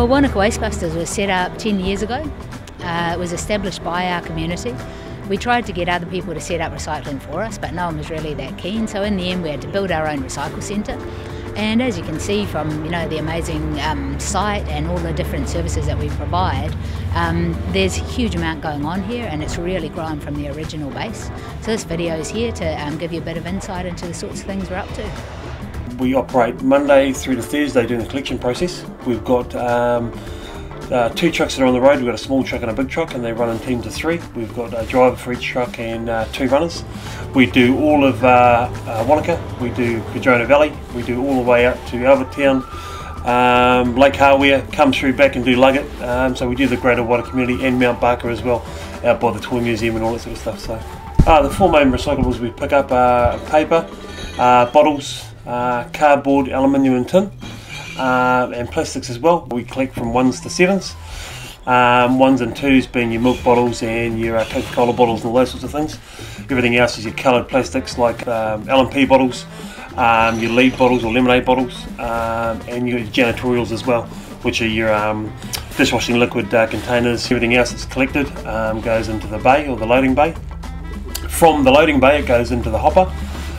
Well, Wanaka Wastebusters was set up 10 years ago. It was established by our community. We tried to get other people to set up recycling for us, but no one was really that keen. So in the end, we had to build our own recycle centre. And as you can see from the amazing site and all the different services that we provide, there's a huge amount going on here, and it's really grown from the original base. So this video is here to give you a bit of insight into the sorts of things we're up to. We operate Monday through to Thursday doing the collection process. We've got two trucks that are on the road. We've got a small truck and a big truck, and they run in teams of 3. We've got a driver for each truck and 2 runners. We do all of Wanaka, we do Padrona Valley, we do all the way up to Albertown, Lake Hawea, come through back and do Luggett. So we do the greater wider community and Mount Barker as well, out by the Toy Museum and all that sort of stuff. So the 4 main recyclables we pick up are paper, bottles, cardboard, aluminium and tin, and plastics as well. We collect from 1s to 7s. 1s and 2s being your milk bottles and your Coca-Cola bottles and all those sorts of things. Everything else is your coloured plastics like L&P bottles, your lead bottles or lemonade bottles, and your janitorials as well, which are your dishwashing liquid containers. Everything else that's collected goes into the bay or the loading bay. From the loading bay it goes into the hopper,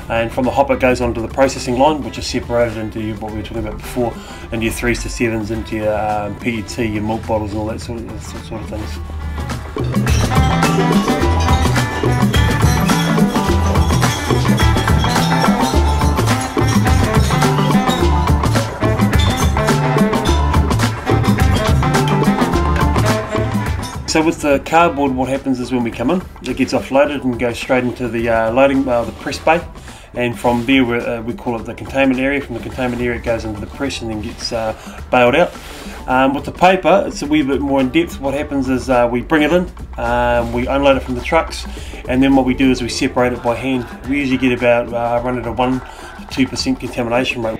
and from the hopper it goes onto the processing line, which is separated into what we were talking about before, into your 3s to 7s, into your PET, your milk bottles and all that sort of things. So with the cardboard, what happens is when we come in, it gets offloaded and goes straight into the the press bay, and from there we call it the containment area. From the containment area it goes into the press and then gets bailed out. With the paper, it's a wee bit more in depth. What happens is we bring it in, we unload it from the trucks, and then what we do is we separate it by hand. We usually get about run at a 1 to 2% contamination rate.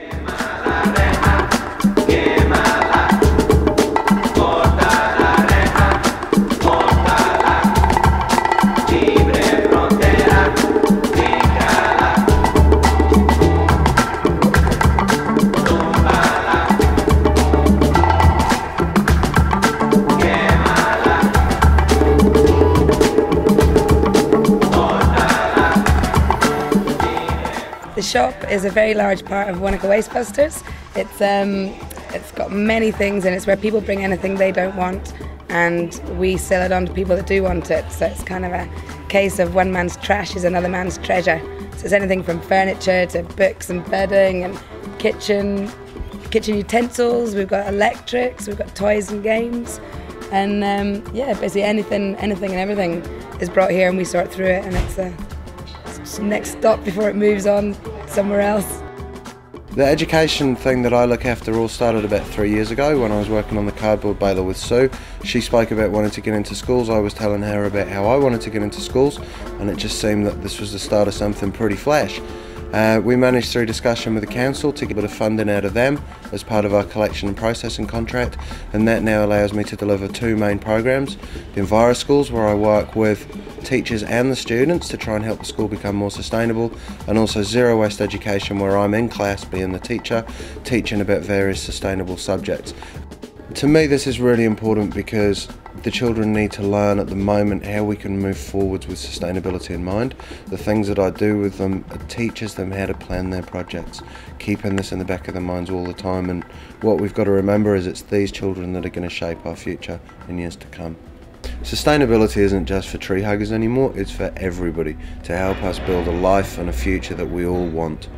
The shop is a very large part of Wanaka Wastebusters. It's got many things, and it's where people bring anything they don't want, and we sell it on to people that do want it. So it's kind of a case of one man's trash is another man's treasure. So it's anything from furniture to books and bedding and kitchen utensils. We've got electrics, we've got toys and games, and yeah, basically anything and everything is brought here, and we sort through it, and it's the next stop before it moves on somewhere else. The education thing that I look after all started about 3 years ago when I was working on the cardboard baler with Sue. She spoke about wanting to get into schools. I was telling her about how I wanted to get into schools, and it just seemed that this was the start of something pretty flash. We managed through discussion with the council to get a bit of funding out of them as part of our collection and processing contract, and that now allows me to deliver 2 main programs. The Enviro Schools, where I work with teachers and the students to try and help the school become more sustainable, and also Zero Waste Education, where I'm in class being the teacher, teaching about various sustainable subjects. To me this is really important because the children need to learn at the moment how we can move forwards with sustainability in mind. The things that I do with them teaches them how to plan their projects, keeping this in the back of their minds all the time, and what we've got to remember is it's these children that are going to shape our future in years to come. Sustainability isn't just for tree huggers anymore, it's for everybody, to help us build a life and a future that we all want.